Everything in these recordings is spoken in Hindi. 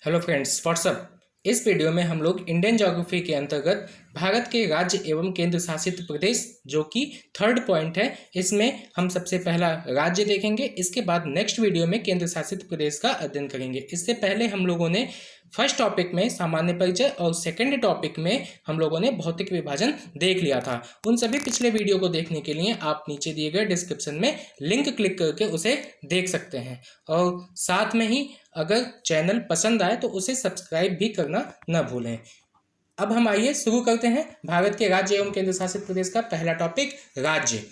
Hello friends, what's up. इस वीडियो में हम लोग इंडियन ज्योग्राफी के अंतर्गत भारत के राज्य एवं केंद्र शासित प्रदेश जो कि थर्ड पॉइंट है, इसमें हम सबसे पहला राज्य देखेंगे। इसके बाद नेक्स्ट वीडियो में केंद्र शासित प्रदेश का अध्ययन करेंगे। इससे पहले हम लोगों ने फर्स्ट टॉपिक में सामान्य परिचय और सेकंड टॉपिक में हम लोगों ने भौतिक विभाजन देख लिया था। उन सभी पिछले वीडियो को देखने के लिए आप नीचे दिए गए डिस्क्रिप्शन में लिंक क्लिक करके उसे देख सकते हैं। और साथ में ही अगर चैनल पसंद आए तो उसे सब्सक्राइब भी करना न भूलें। अब हम आइए शुरू करते हैं भारत के राज्य एवं केंद्र शासित प्रदेश का पहला टॉपिक राज्य।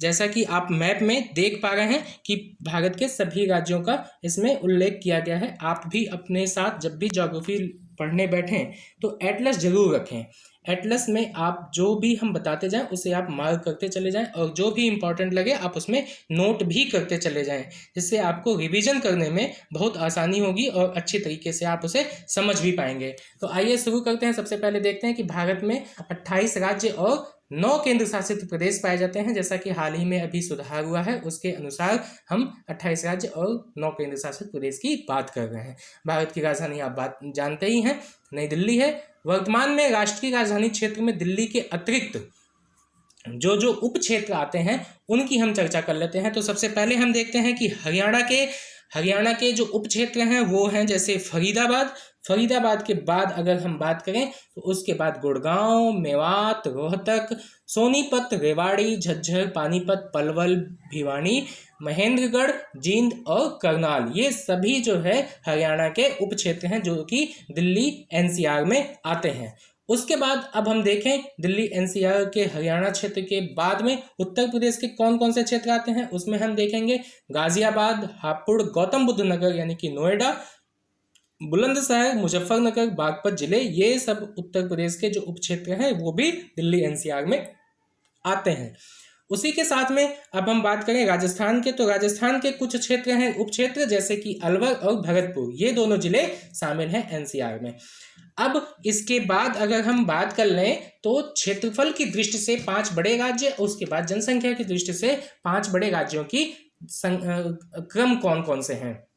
जैसा कि आप मैप में देख पा रहे हैं कि भारत के सभी राज्यों का इसमें उल्लेख किया गया है। आप भी अपने साथ जब भी ज्योग्राफी पढ़ने बैठें तो एटलस जरूर रखें। एटलस में आप जो भी हम बताते जाएं उसे आप मार्क करते चले जाएं और जो भी इंपॉर्टेंट लगे आप उसमें नोट भी करते चले जाएं, जिससे आपको रिवीजन करने में बहुत आसानी होगी और अच्छी तरीके से आप उसे समझ भी पाएंगे। तो आइए शुरू करते हैं। सबसे पहले देखते हैं कि भारत में 28 राज्य और 9 केंद्र शासित प्रदेश पाए जाते हैं। जैसा कि हाल ही में अभी सुधार हुआ है, उसके अनुसार हम 28 राज्य और 9 केंद्र शासित प्रदेश की बात कर रहे हैं। भारत की राजधानी आप बात जानते ही हैं, नई दिल्ली है। वर्तमान में राष्ट्रीय राजधानी क्षेत्र में दिल्ली के अतिरिक्त जो जो उप क्षेत्र आते हैं उनकी हम चर्चा कर लेते हैं। तो सबसे पहले हम देखते हैं कि हरियाणा के जो उप क्षेत्र हैं वो हैं जैसे फरीदाबाद के बाद अगर हम बात करें तो उसके बाद गुड़गांव, मेवात, रोहतक, सोनीपत, रेवाड़ी, झज्जर, पानीपत, पलवल, भिवानी, महेंद्रगढ़, जींद और करनाल, ये सभी जो है हरियाणा के उप क्षेत्र हैं जो कि दिल्ली एनसीआर में आते हैं। उसके बाद अब हम देखें दिल्ली एनसीआर के हरियाणा क्षेत्र के बाद में उत्तर प्रदेश के कौन कौन से क्षेत्र आते हैं, उसमें हम देखेंगे गाजियाबाद, हापुड़, गौतम बुद्ध नगर यानी कि नोएडा, बुलंदशहर, मुजफ्फरनगर, बागपत जिले, ये सब उत्तर प्रदेश के जो उप क्षेत्र हैं वो भी दिल्ली एनसीआर में आते हैं। उसी के साथ में अब हम बात करें राजस्थान के, तो राजस्थान के कुछ क्षेत्र हैं उप क्षेत्र जैसे कि अलवर और भरतपुर, ये दोनों जिले शामिल हैं एनसीआर में। अब इसके बाद अगर हम बात कर लें तो क्षेत्रफल की दृष्टि से 5 बड़े राज्य, उसके बाद जनसंख्या की दृष्टि से 5 बड़े राज्यों की क्रम कौन कौन से हैं।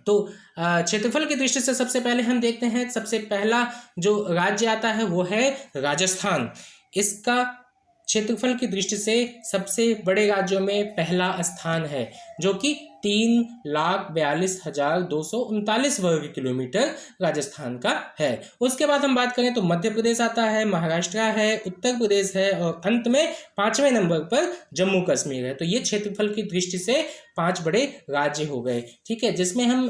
तो क्षेत्रफल की दृष्टि से सबसे पहले हम देखते हैं, सबसे पहला जो राज्य आता है वो है राजस्थान। इसका क्षेत्रफल की दृष्टि से सबसे बड़े राज्यों में पहला स्थान है जो कि 3,42,239 वर्ग किलोमीटर राजस्थान का है। उसके बाद हम बात करें तो मध्य प्रदेश आता है, महाराष्ट्र है, उत्तर प्रदेश है और अंत में 5वें नंबर पर जम्मू कश्मीर है। तो ये क्षेत्रफल की दृष्टि से 5 बड़े राज्य हो गए, ठीक है। जिसमें हम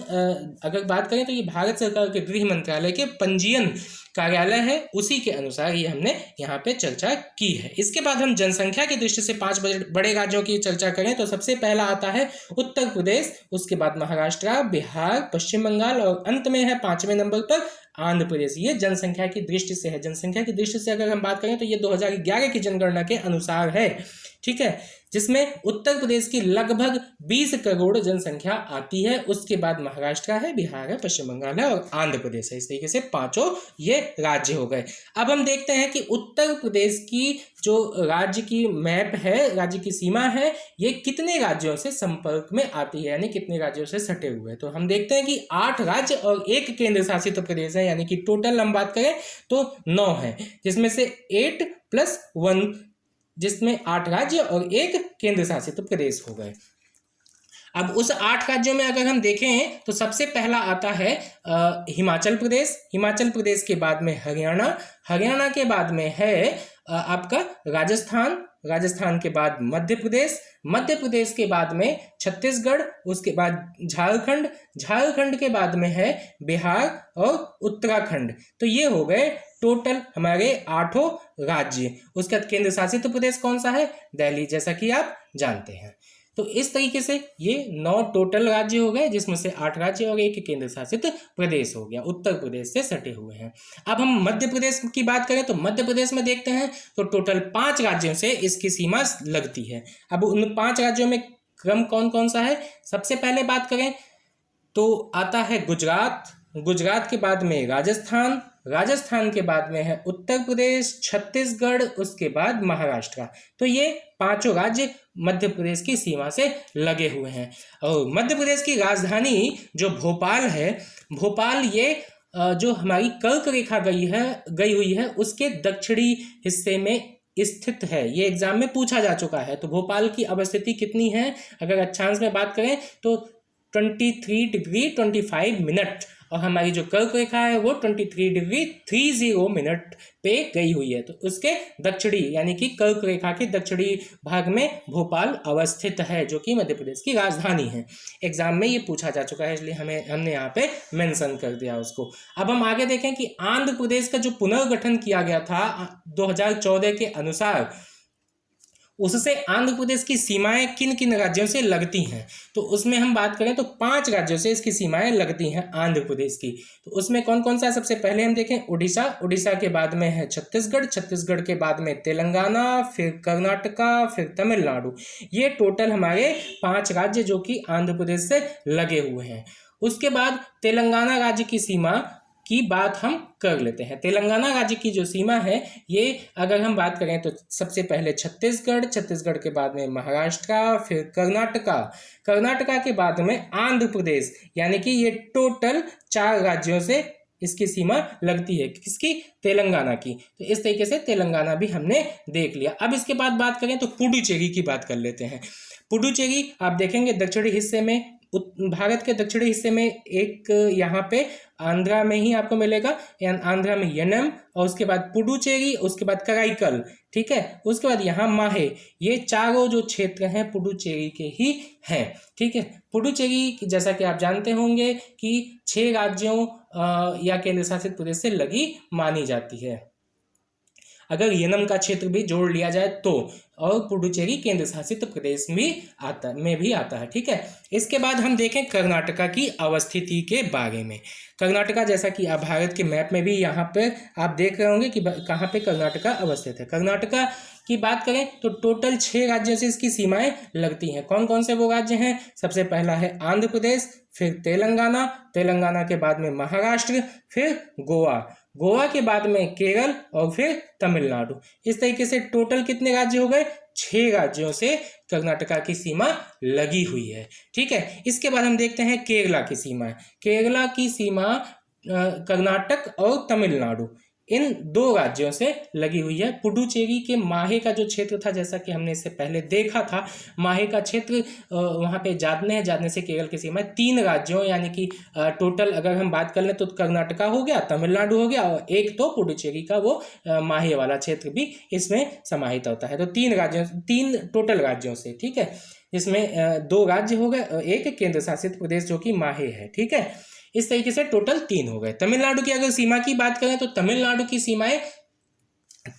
अगर बात करें तो ये भारत सरकार के गृह मंत्रालय के पंजीयन कार्यालय है, उसी के अनुसार ये हमने यहाँ पे चर्चा की है। इसके बाद हम जनसंख्या की दृष्टि से 5 बड़े राज्यों की चर्चा करें तो सबसे पहला आता है उत्तर प्रदेश, उसके बाद महाराष्ट्र, बिहार, पश्चिम बंगाल और अंत में है 5वें नंबर पर आंध्र प्रदेश। ये जनसंख्या की दृष्टि से है। जनसंख्या की दृष्टि से अगर हम बात करें तो ये 2011 की जनगणना के अनुसार है, ठीक है, जिसमें उत्तर प्रदेश की लगभग 20 करोड़ जनसंख्या आती है। उसके बाद महाराष्ट्र है, बिहार है, पश्चिम बंगाल है और आंध्र प्रदेश है। इस तरीके से 5 ये राज्य हो गए। अब हम देखते हैं कि उत्तर प्रदेश की जो राज्य की मैप है, राज्य की सीमा है, ये कितने राज्यों से संपर्क में आती है, यानी कितने राज्यों से सटे हुए हैं। तो हम देखते हैं कि 8 राज्य और 1 केंद्र शासित प्रदेश है, यानी कि टोटल हम बात करें तो 9 है, जिसमें से 8 + 1, जिसमें 8 राज्य और 1 केंद्र शासित प्रदेश हो गए। अब उस 8 राज्यों में अगर हम देखें तो सबसे पहला आता है हिमाचल प्रदेश के बाद में हरियाणा के बाद में है आपका राजस्थान के बाद मध्य प्रदेश के बाद में छत्तीसगढ़, उसके बाद झारखंड के बाद में है बिहार और उत्तराखंड। तो ये हो गए टोटल हमारे 8 राज्य। उसका केंद्र शासित प्रदेश कौन सा है? दिल्ली, जैसा कि आप जानते हैं। तो इस तरीके से ये 9 टोटल राज्य हो गए, जिसमें से 8 राज्य और 1 केंद्र शासित प्रदेश हो गया, उत्तर प्रदेश से सटे हुए हैं। अब हम मध्य प्रदेश की बात करें तो मध्य प्रदेश में देखते हैं तो टोटल 5 राज्यों से इसकी सीमा लगती है। अब उन 5 राज्यों में क्रम कौन कौन सा है, सबसे पहले बात करें तो आता है गुजरात, गुजरात के बाद में राजस्थान, राजस्थान के बाद में है उत्तर प्रदेश, छत्तीसगढ़, उसके बाद महाराष्ट्र। तो ये पांचों राज्य मध्य प्रदेश की सीमा से लगे हुए हैं। और मध्य प्रदेश की राजधानी जो भोपाल है, भोपाल ये जो हमारी कर्क रेखा गई हुई है उसके दक्षिणी हिस्से में स्थित है। ये एग्जाम में पूछा जा चुका है। तो भोपाल की अवस्थिति कितनी है, अगर अक्षांश में बात करें तो 23 डिग्री 25 मिनट, और हमारी जो कर्क रेखा है वो 23 डिग्री 30 मिनट पे गई हुई है। तो उसके दक्षिणी यानी कि कर्क रेखा के दक्षिणी भाग में भोपाल अवस्थित है, जो कि मध्य प्रदेश की राजधानी है। एग्जाम में ये पूछा जा चुका है, इसलिए हमने यहाँ पे मेंशन कर दिया उसको। अब हम आगे देखें कि आंध्र प्रदेश का जो पुनर्गठन किया गया था 2014 के अनुसार, उससे आंध्र प्रदेश की सीमाएं किन किन राज्यों से लगती हैं। तो उसमें हम बात करें तो 5 राज्यों से इसकी सीमाएं लगती हैं आंध्र प्रदेश की। तो उसमें कौन कौन सा, सबसे पहले हम देखें उड़ीसा, उड़ीसा के बाद में है छत्तीसगढ़, छत्तीसगढ़ के बाद में तेलंगाना, फिर कर्नाटका, फिर तमिलनाडु। ये टोटल हमारे 5 राज्य जो कि आंध्र प्रदेश से लगे हुए हैं। उसके बाद तेलंगाना राज्य की सीमा की बात हम कर लेते हैं। तेलंगाना राज्य की जो सीमा है, ये अगर हम बात करें तो सबसे पहले छत्तीसगढ़, छत्तीसगढ़ के बाद में महाराष्ट्र, फिर कर्नाटका, कर्नाटका के बाद में आंध्र प्रदेश, यानी कि ये टोटल 4 राज्यों से इसकी सीमा लगती है। किसकी? तेलंगाना की। तो इस तरीके से तेलंगाना भी हमने देख लिया। अब इसके बाद बात करें तो पुडुचेरी की बात कर लेते हैं। पुडुचेरी आप देखेंगे दक्षिणी हिस्से में, भारत के दक्षिणी हिस्से में एक यहाँ पे आंध्रा में ही आपको मिलेगा, आंध्रा में यनम, और उसके बाद पुडुचेरी, उसके बाद कराईकल, ठीक है, उसके बाद यहाँ माहे। ये चारों जो क्षेत्र हैं पुडुचेरी के ही हैं, ठीक है। पुडुचेरी जैसा कि आप जानते होंगे कि 6 राज्यों या केंद्र शासित प्रदेश से लगी मानी जाती है, अगर यनम का क्षेत्र भी जोड़ लिया जाए तो, और पुडुचेरी केंद्र शासित प्रदेश में भी आता है, ठीक है। इसके बाद हम देखें कर्नाटका की अवस्थिति के बारे में। कर्नाटका जैसा कि आप भारत के मैप में भी यहाँ पे आप देख रहे होंगे कि कहाँ पे कर्नाटका अवस्थित है। कर्नाटका की बात करें तो टोटल 6 राज्यों से इसकी सीमाएं लगती हैं। कौन कौन से वो राज्य हैं? सबसे पहला है आंध्र प्रदेश, फिर तेलंगाना, तेलंगाना के बाद में महाराष्ट्र, फिर गोवा, गोवा के बाद में केरल, और फिर तमिलनाडु। इस तरीके से टोटल कितने राज्य हो गए? 6 राज्यों से कर्नाटका की सीमा लगी हुई है, ठीक है। इसके बाद हम देखते हैं केरला की सीमा। केरला की सीमा कर्नाटक और तमिलनाडु, इन 2 राज्यों से लगी हुई है। पुडुचेरी के माहे का जो क्षेत्र था, जैसा कि हमने इससे पहले देखा था, माहे का क्षेत्र वहाँ पे जादने से केरल की सीमा 3 राज्यों, यानी कि टोटल अगर हम बात कर लें तो कर्नाटका हो गया, तमिलनाडु हो गया, और एक तो पुडुचेरी का वो माहे वाला क्षेत्र भी इसमें समाहित होता है। तो 3 टोटल राज्यों से, ठीक है, जिसमें 2 राज्य हो गए, एक केंद्र शासित प्रदेश जो कि माहे है, ठीक है। इस तरीके से टोटल 3 हो गए। तमिलनाडु की अगर सीमा की बात करें तो तमिलनाडु की सीमाएं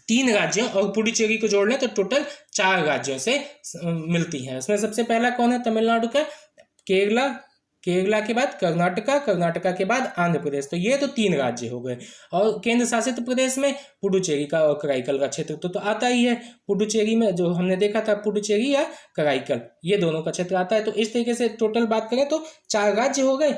3 राज्यों और पुडुचेरी को जोड़ लें तो टोटल 4 राज्यों से मिलती हैं। उसमें सबसे पहला कौन है तमिलनाडु का? केरला, केरला के बाद कर्नाटका, कर्नाटका के बाद आंध्र प्रदेश। तो ये तो 3 राज्य हो गए। और केंद्र शासित प्रदेश में पुडुचेरी का और कराईकल का क्षेत्र तो आता ही है। पुडुचेरी में जो हमने देखा था, पुडुचेरी या कराईकल, ये दोनों का क्षेत्र आता है। तो इस तरीके से टोटल बात करें तो 4 राज्य हो गए,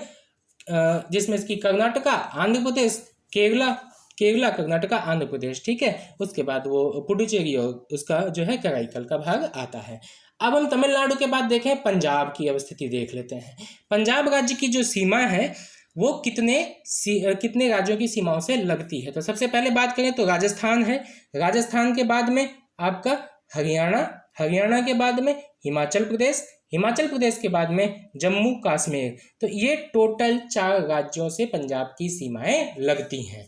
जिसमें इसकी कर्नाटका, आंध्र प्रदेश, केरला, कर्नाटका, आंध्र प्रदेश, ठीक है। उसके बाद वो पुडुचेरी और उसका जो है कराईकल का भाग आता है। अब हम तमिलनाडु के बाद देखें पंजाब की अवस्थिति देख लेते हैं। पंजाब राज्य की जो सीमा है वो कितने राज्यों की सीमाओं से लगती है। तो सबसे पहले बात करें तो राजस्थान है, राजस्थान के बाद में आपका हरियाणा, हरियाणा के बाद में हिमाचल प्रदेश, हिमाचल प्रदेश के बाद में जम्मू कश्मीर। तो ये टोटल 4 राज्यों से पंजाब की सीमाएं लगती हैं।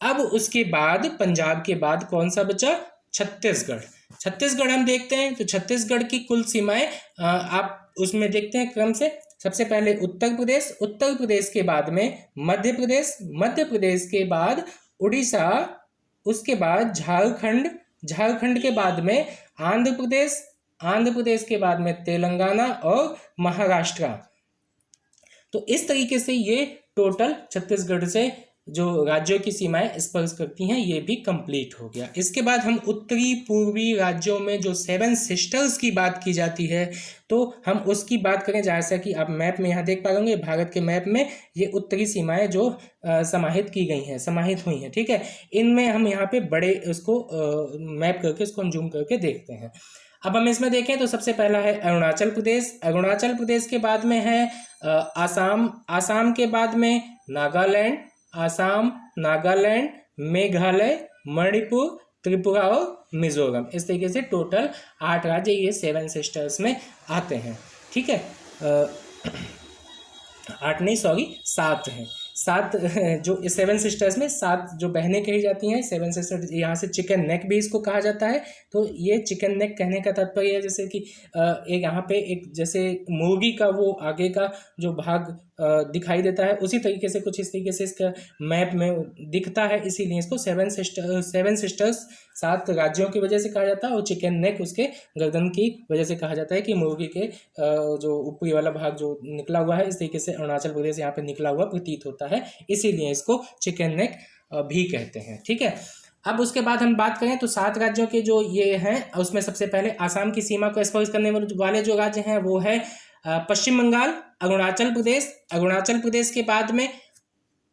अब उसके बाद पंजाब के बाद कौन सा बचा? छत्तीसगढ़। छत्तीसगढ़ हम देखते हैं तो छत्तीसगढ़ की कुल सीमाएं आप उसमें देखते हैं क्रम से। सबसे पहले उत्तर प्रदेश, उत्तर प्रदेश के बाद में मध्य प्रदेश, मध्य प्रदेश के बाद उड़ीसा, उसके बाद झारखंड, झारखंड के बाद में आंध्र प्रदेश, आंध्र प्रदेश के बाद में तेलंगाना और महाराष्ट्र। तो इस तरीके से ये टोटल छत्तीसगढ़ से जो राज्यों की सीमाएं स्पर्श करती हैं ये भी कंप्लीट हो गया। इसके बाद हम उत्तरी पूर्वी राज्यों में जो 7 सिस्टर्स की बात की जाती है तो हम उसकी बात करें। जैसा कि आप मैप में यहाँ देख पा रहे भारत के मैप में ये उत्तरी सीमाएं जो समाहित की गई हैं, समाहित हुई हैं, ठीक है। इनमें हम यहाँ पे बड़े उसको मैप करके इसको हम जूम करके देखते हैं। अब हम इसमें देखें तो सबसे पहला है अरुणाचल प्रदेश। अरुणाचल प्रदेश के बाद में है आसाम। आसाम के बाद में नागालैंड, आसाम, नागालैंड, मेघालय, मणिपुर, त्रिपुरा और मिजोरम। इस तरीके से टोटल 8 राज्य ये 7 सिस्टर्स में आते हैं, ठीक है। 8 नहीं, सॉरी 7 हैं। 7 जो 7 सिस्टर्स में 7 जो बहनें कही जाती हैं 7 सिस्टर्स। यहाँ से चिकन नेक भी इसको कहा जाता है। तो ये चिकन नेक कहने का तात्पर्य है जैसे कि एक यहाँ पे एक जैसे मुर्गी का वो आगे का जो भाग दिखाई देता है, उसी तरीके से कुछ इस तरीके से इसका मैप में दिखता है, इसीलिए इसको 7 सिस्टर्स 7 राज्यों की वजह से कहा जाता है। और चिकन नेक उसके गर्दन की वजह से कहा जाता है कि मुर्गी के जो ऊपरी वाला भाग जो निकला हुआ है, इस तरीके से अरुणाचल प्रदेश यहाँ पे निकला हुआ प्रतीत होता है, इसीलिए इसको चिकन नेक भी कहते हैं, ठीक है। अब उसके बाद हम बात करें तो 7 राज्यों के जो ये हैं उसमें सबसे पहले आसाम की सीमा को स्पर्श करने वाले जो राज्य हैं वो है पश्चिम बंगाल, अरुणाचल प्रदेश। अरुणाचल प्रदेश के बाद में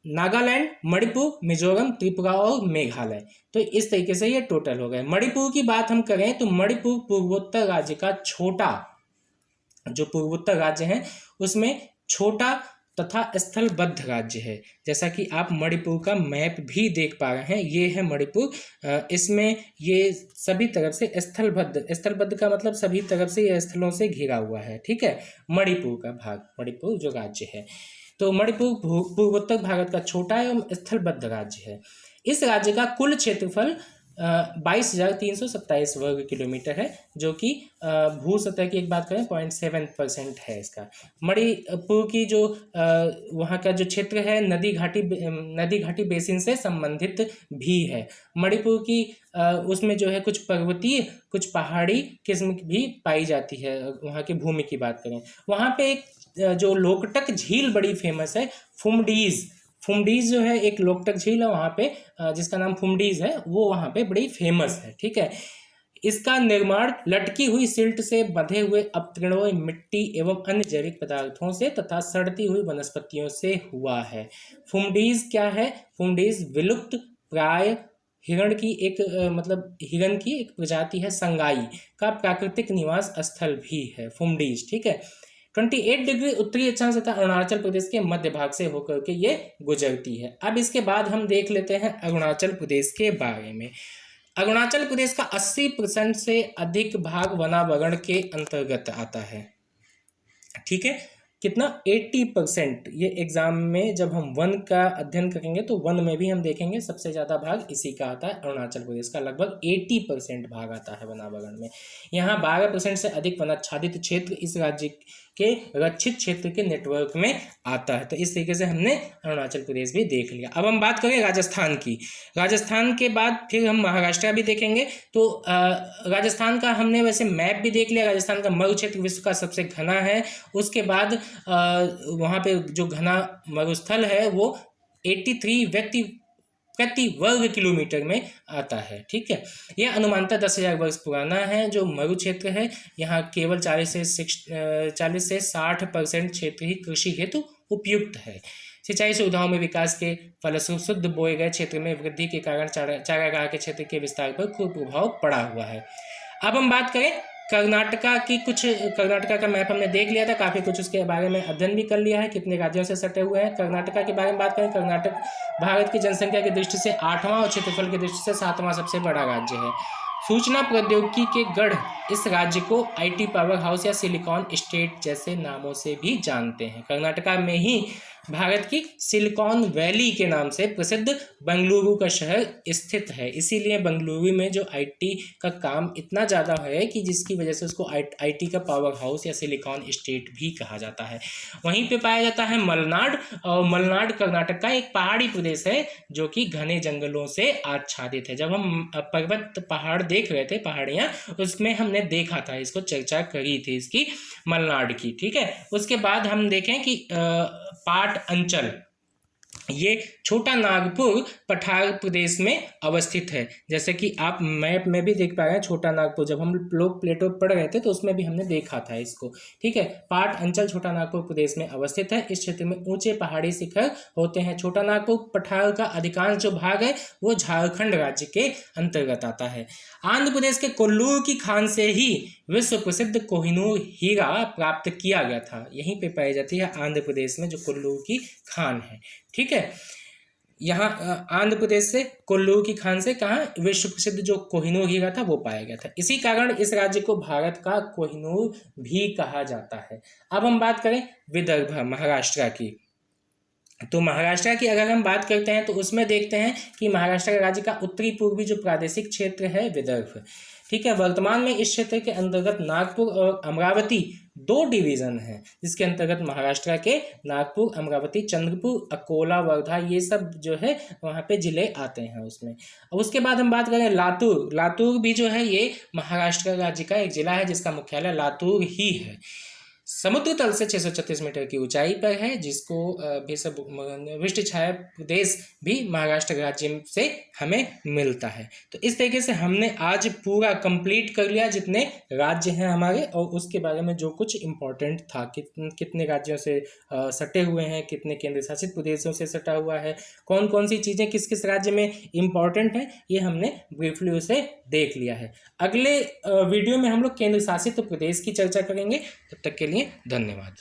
नागालैंड, मणिपुर, मिजोरम, त्रिपुरा और मेघालय। तो इस तरीके से ये टोटल हो गए। मणिपुर की बात हम करें तो मणिपुर पूर्वोत्तर राज्य का छोटा, जो पूर्वोत्तर राज्य है उसमें छोटा तथा स्थलबद्ध राज्य है। जैसा कि आप मणिपुर का मैप भी देख पा रहे हैं, ये है मणिपुर। इसमें ये सभी तरफ से स्थलबद्ध, स्थलबद्ध का मतलब सभी तरफ से ये स्थलों से घिरा हुआ है, ठीक है। मणिपुर का भाग, मणिपुर जो राज्य है, तो मणिपुर पूर्वोत्तर भारत का छोटा एवं स्थलबद्ध राज्य है। इस राज्य का कुल क्षेत्रफल 22,327 वर्ग किलोमीटर है, जो कि भू सतह की एक बात करें 0.7% है इसका। मणिपुर की जो वहाँ का जो क्षेत्र है नदी घाटी बेसिन से संबंधित भी है। मणिपुर की उसमें जो है कुछ पर्वतीय कुछ पहाड़ी किस्म भी पाई जाती है। वहाँ की भूमि की बात करें, वहाँ पे एक जो लोकटक झील बड़ी फेमस है, फुमडीज जो है एक लोकटक झील है वहाँ पे, जिसका नाम फुमडीज है, वो वहाँ पे बड़ी फेमस है, ठीक है। इसका निर्माण लटकी हुई सिल्ट से बंधे हुए अपतृणों, मिट्टी एवं अन्य जैविक पदार्थों से तथा सड़ती हुई वनस्पतियों से हुआ है। फुमडीज क्या है? फुमडीज विलुप्त प्राय हिरण की एक प्रजाति है, संगाई का प्राकृतिक निवास स्थल भी है फुमडीज, ठीक है। 28 डिग्री उत्तरी अक्षांश तथा अरुणाचल प्रदेश के मध्य भाग से होकर के ये गुजरती है। अब इसके बाद हम देख लेते हैं अरुणाचल प्रदेश के बारे में। अरुणाचल प्रदेश का 80% से अधिक भाग वनावरण के अंतर्गत आता है, ठीक है। कितना? 80%। ये एग्जाम में जब हम वन का अध्ययन करेंगे तो वन में भी हम देखेंगे सबसे ज़्यादा भाग इसी का आता है। अरुणाचल प्रदेश का लगभग 80% भाग आता है वनावरण में। यहाँ 12% से अधिक वनाच्छादित क्षेत्र इस राज्य के रक्षित क्षेत्र के नेटवर्क में आता है। तो इस तरीके से हमने अरुणाचल प्रदेश भी देख लिया। अब हम बात करें राजस्थान की। राजस्थान के बाद फिर हम महाराष्ट्र भी देखेंगे। तो राजस्थान का हमने वैसे मैप भी देख लिया। राजस्थान का मरु क्षेत्र विश्व का सबसे घना है। उसके बाद वहाँ पे जो घना मरुस्थल है वो 83 व्यक्ति प्रति वर्ग किलोमीटर में आता है, ठीक है। यह अनुमानतः 10,000 वर्ष पुराना है। जो मरु क्षेत्र है यहाँ केवल 40 से 60% क्षेत्र ही कृषि हेतु उपयुक्त है। सिंचाई सुविधाओं में विकास के फलस्वरूप शुद्ध बोए गए क्षेत्र में वृद्धि के कारण चारागाह के क्षेत्र के विस्तार पर खूब प्रभाव पड़ा हुआ है। अब हम बात करें कर्नाटका की। कर्नाटका का मैप हमने देख लिया था, काफ़ी कुछ उसके बारे में अध्ययन भी कर लिया है, कितने राज्यों से सटे हुए हैं। कर्नाटका के बारे में बात करें, कर्नाटक भारत की जनसंख्या की दृष्टि से 8वां और क्षेत्रफल की दृष्टि से 7वां सबसे बड़ा राज्य है। सूचना प्रौद्योगिकी के गढ़ इस राज्य को IT पावर हाउस या सिलिकॉन स्टेट जैसे नामों से भी जानते हैं। कर्नाटका में ही भारत की सिलिकॉन वैली के नाम से प्रसिद्ध बेंगलुरु का शहर स्थित है। इसीलिए बेंगलुरु में जो IT का काम इतना ज़्यादा है कि जिसकी वजह से उसको IT का पावर हाउस या सिलिकॉन स्टेट भी कहा जाता है। वहीं पे पाया जाता है मलनाड। और मलनाड कर्नाटक का एक पहाड़ी प्रदेश है जो कि घने जंगलों से आच्छादित है। जब हम पर्वत पहाड़ देख रहे थे, पहाड़ियाँ, उसमें हमने देखा था, इसको चर्चा करी थी इसकी, मलनाड की, ठीक है। उसके बाद हम देखें कि पाट अंचल ये छोटा नागपुर पठार प्रदेश में अवस्थित है। जैसे कि आप मैप में भी देख पा रहे हैं, छोटा नागपुर जब हम लोग प्लेटो पढ़ रहे थे तो उसमें भी हमने देखा था इसको। ठीक है, पाट अंचल छोटा नागपुर प्रदेश में अवस्थित है। इस क्षेत्र में ऊंचे पहाड़ी शिखर होते हैं। छोटा नागपुर पठार का अधिकांश जो भाग है वो झारखंड राज्य के अंतर्गत आता है। आंध्र प्रदेश के कोल्लूर की खान से ही विश्व प्रसिद्ध कोहिनूर हीरा प्राप्त किया गया था। यहीं पे पाई जाती है आंध्र प्रदेश में जो कोल्लूर की खान है। ठीक है, यहाँ आंध्र प्रदेश से कोल्लूर की खान से कहाँ विश्व प्रसिद्ध जो कोहिनूर हीरा था वो पाया गया था। इसी कारण इस राज्य को भारत का कोहिनूर भी कहा जाता है। अब हम बात करें विदर्भ महाराष्ट्र की, तो महाराष्ट्र की अगर हम बात करते हैं तो उसमें देखते हैं कि महाराष्ट्र राज्य का उत्तरी पूर्वी जो प्रादेशिक क्षेत्र है विदर्भ। ठीक है, वर्तमान में इस क्षेत्र के अंतर्गत नागपुर और अमरावती दो डिवीजन हैं, जिसके अंतर्गत महाराष्ट्र के नागपुर, अमरावती, चंद्रपुर, अकोला, वर्धा ये सब जो है वहाँ पे जिले आते हैं उसमें। और उसके बाद हम बात करें लातूर, लातूर भी जो है ये महाराष्ट्र राज्य का एक जिला है जिसका मुख्यालय लातूर ही है। समुद्र तल से 636 मीटर की ऊंचाई पर है, जिसको वृष्टि छाया प्रदेश भी महाराष्ट्र राज्य से हमें मिलता है। तो इस तरीके से हमने आज पूरा कंप्लीट कर लिया जितने राज्य हैं हमारे, और उसके बारे में जो कुछ इम्पोर्टेंट था, कितने राज्यों से सटे हुए हैं, कितने केंद्र शासित प्रदेशों से सटा हुआ है, कौन कौन सी चीज़ें किस किस राज्य में इम्पॉर्टेंट है, ये हमने ब्रीफली उसे देख लिया है। अगले वीडियो में हम लोग केंद्र शासित प्रदेश की चर्चा करेंगे। तब तक के लिए धन्यवाद।